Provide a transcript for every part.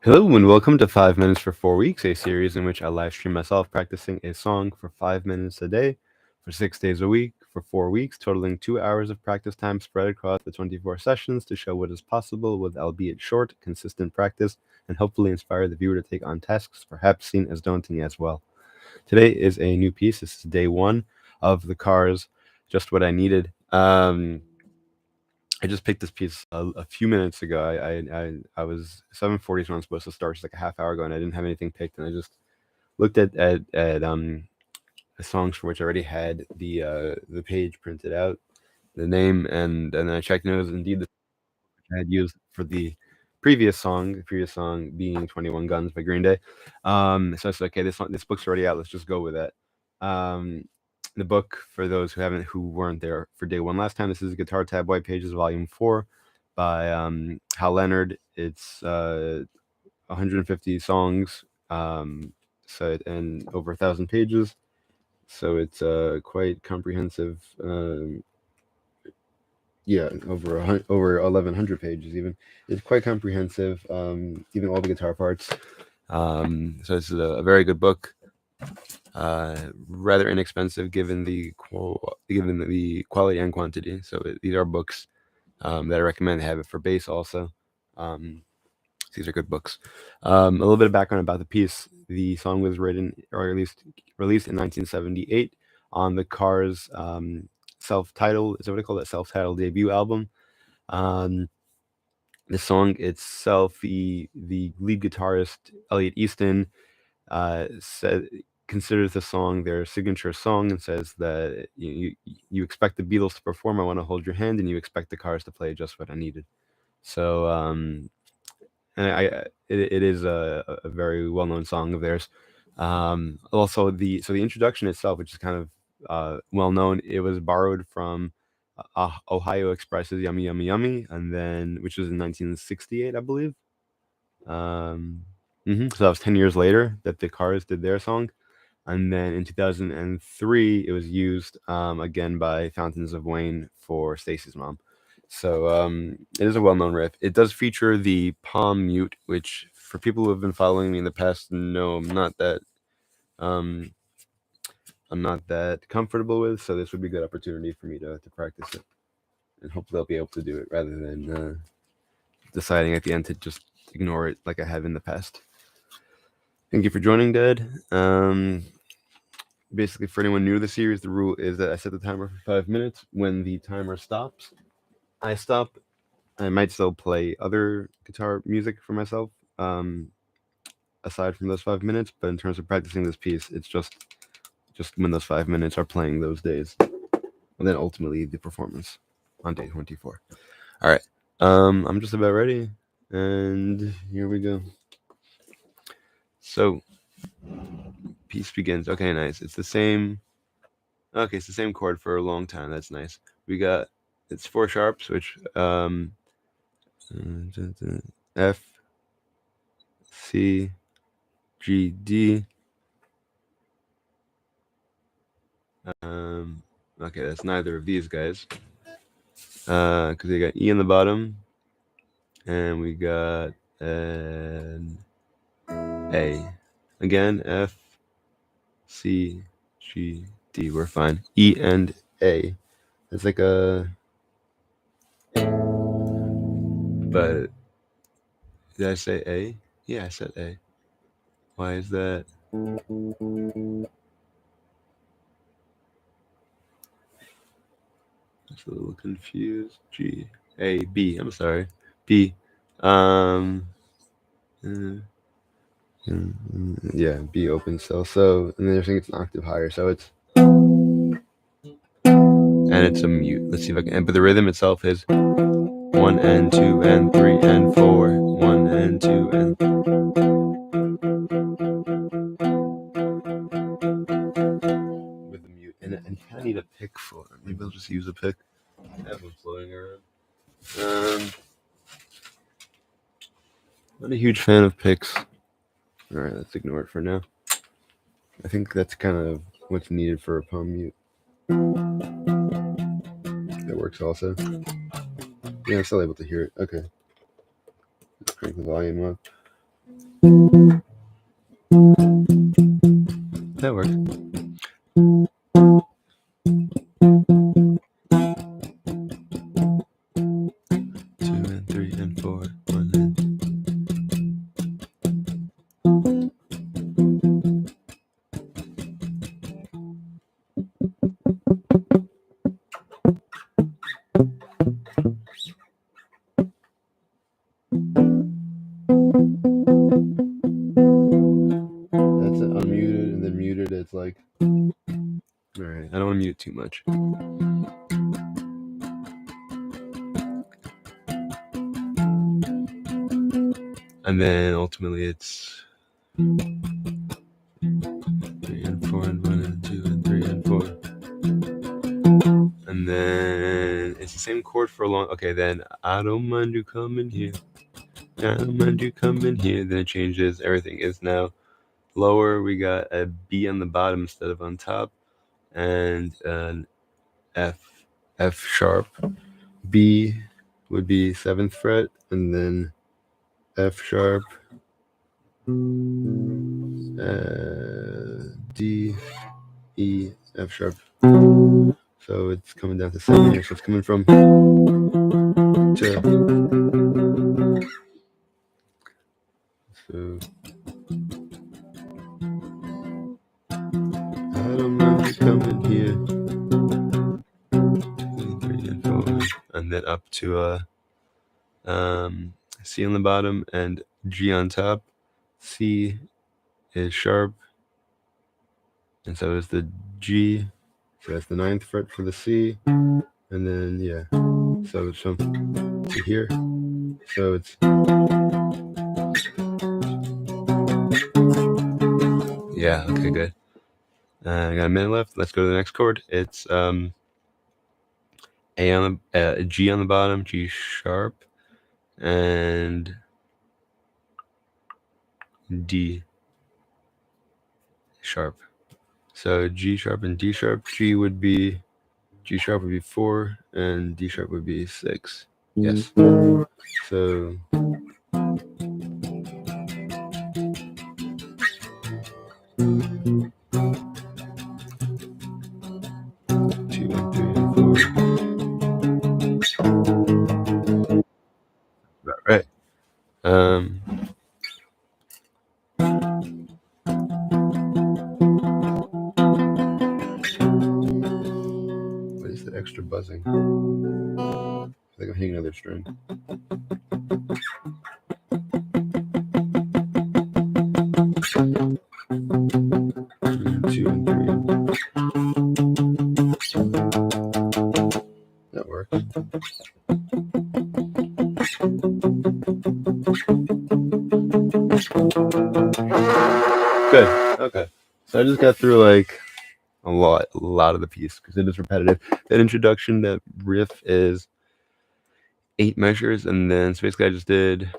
Hello and welcome to 5 Minutes for 4 Weeks, a series in which I live stream myself practicing a song for 5 minutes a day, for 6 days a week, for 4 weeks, totaling 2 hours of practice time spread across the 24 sessions to show what is possible with albeit short, consistent practice, and hopefully inspire the viewer to take on tasks perhaps seen as daunting as well. Today is a new piece. This is day 1 of the Cars, Just What I Needed. I just picked this piece a few minutes ago. I was 7:40 is when I'm supposed to start, just like a half hour ago, and I didn't have anything picked, and I just looked at the songs for which I already had the page printed out, the name, and then I checked, and it was indeed the which I had used for the previous song being 21 Guns by Green Day. So I said, okay, this book's already out. Let's just go with that. Um, the book, for those who weren't there for day 1 last time, this is Guitar Tab White Pages Volume 4 by Hal Leonard. It's 150 songs, and over 1,000 pages. So it's quite comprehensive. Yeah, over 1,100 pages even. It's quite comprehensive, even all the guitar parts. So it's a very good book. Rather inexpensive given the quality and quantity. So these are books that I recommend. Have it for bass also. These are good books. A little bit of background about the piece. The song was written, or at least released in 1978 on the Cars self-titled, is that what they call it? Self-titled debut album. Um, the song itself, the lead guitarist Elliot Easton said considers the song their signature song and says that you expect the Beatles to perform "I Want to Hold Your Hand" and you expect the Cars to play "Just What I Needed." So and it is a very well known song of theirs. Also, the introduction itself, which is kind of well known, it was borrowed from Ohio Express's "Yummy Yummy Yummy," and then which was in 1968, I believe. So that was 10 years later that the Cars did their song, and then in 2003 it was used again by Fountains of Wayne for Stacy's mom. So it is a well-known riff. It does feature the palm mute, which for people who have been following me in the past, no, um, I'm not that comfortable with. So this would be a good opportunity for me to practice it, and hopefully I'll be able to do it rather than deciding at the end to just ignore it like I have in the past. Thank you for joining, Dad. Basically, for anyone new to the series, the rule is that I set the timer for 5 minutes. When the timer stops, I stop. I might still play other guitar music for myself, aside from those 5 minutes. But in terms of practicing this piece, it's just when those 5 minutes are playing those days, and then ultimately the performance on day 24. All right, I'm just about ready, and here we go. So, piece begins. Okay, nice. It's the same. Okay, it's the same chord for a long time. That's nice. We got it's 4 sharps, which F, C, G, D. Okay, that's neither of these guys. Because we got E in the bottom, and we got an A. Again, F, C, G, D. We're fine. E and A. It's like a. But did I say A? Yeah, I said A. Why is that? That's a little confused. G, A, B. I'm sorry. B. Um. Yeah, B open cell. So, and then they're saying it's an octave higher. So it's. And it's a mute. Let's see if I can. But the rhythm itself is 1 and 2 and 3 and 4. 1 and 2 and. With the mute. And I need a pick for it. Maybe I'll just use a pick. I have one floating around. Not a huge fan of picks. Alright, let's ignore it for now. I think that's kind of what's needed for a palm mute. That works also. Yeah, I'm still able to hear it. Okay. Let's crank the volume up. That works. 2 and 3 and 4. 1 and that's it, unmuted and then muted. It's like, all right, I don't want to mute it too much. And then ultimately it's 3 and 4 and 1 and 2 and 3 and 4. And then it's the same chord for a long. Okay, then I don't mind you coming here. I don't mind you coming here. Then it changes. Everything is now lower. We got a B on the bottom instead of on top, and an F sharp. B would be 7th fret, and then F sharp, D, E, F sharp. So it's coming down to 7 here. So it's coming from to. So I don't mind you coming here. 3 and 4, and then up to C on the bottom and G on top. C is sharp, and so is the G. So that's the 9th fret for the C, and then yeah. So it's from to here. So it's yeah. Okay, good. I got a minute left. Let's go to the next chord. It's A on the G on the bottom, G sharp, and D sharp. So G sharp and D sharp. G sharp would be 4, and D sharp would be 6. Yes. So two and 3 and 4. About right. What is the extra buzzing? I think I'm hitting another string. 2 and 3. That works. Good. Okay. So I just got through like a lot of the piece because it is repetitive. That introduction, that riff is 8 measures, and then so basically I just did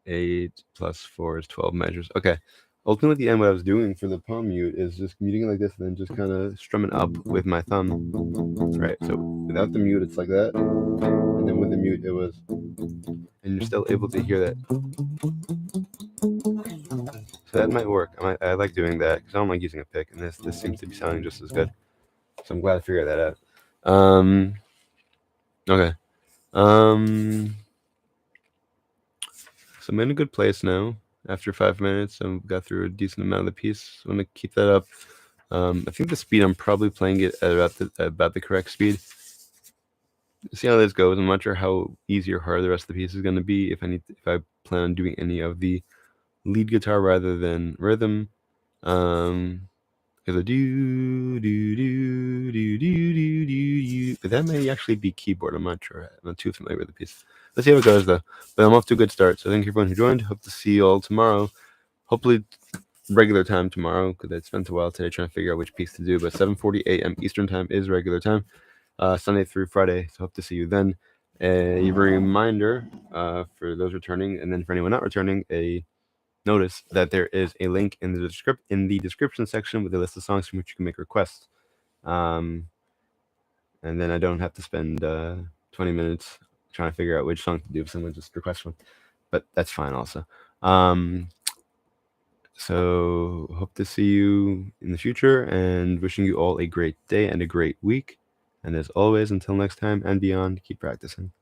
8 plus 4 is 12 measures. Okay. Ultimately, at the end, what I was doing for the palm mute is just muting it like this, and then just kind of strumming up with my thumb. Right. So without the mute, it's like that, and then with the mute, it was, and you're still able to hear that. So that might work. I like doing that because I don't like using a pick, and this seems to be sounding just as good. So I'm glad I figured that out. Okay. So I'm in a good place now. After 5 minutes, I've got through a decent amount of the piece. I'm gonna keep that up. I think the speed I'm probably playing it at about the correct speed. See how this goes. I'm not sure how easy or hard the rest of the piece is gonna be. If I plan on doing any of the lead guitar rather than rhythm. Because a do do do do do do do, but that may actually be keyboard. I'm not sure. I'm not too familiar with the piece. Let's see how it goes though. But I'm off to a good start. So thank you everyone who joined. Hope to see you all tomorrow. Hopefully regular time tomorrow because I spent a while today trying to figure out which piece to do. But 7:40 a.m. Eastern time is regular time. Sunday through Friday. So hope to see you then. A reminder for those returning, and then for anyone not returning, a notice that there is a link in the description section with a list of songs from which you can make requests. And then I don't have to spend 20 minutes trying to figure out which song to do if someone just requests one. But that's fine also. Um, so hope to see you in the future, and wishing you all a great day and a great week. And as always, until next time and beyond, keep practicing.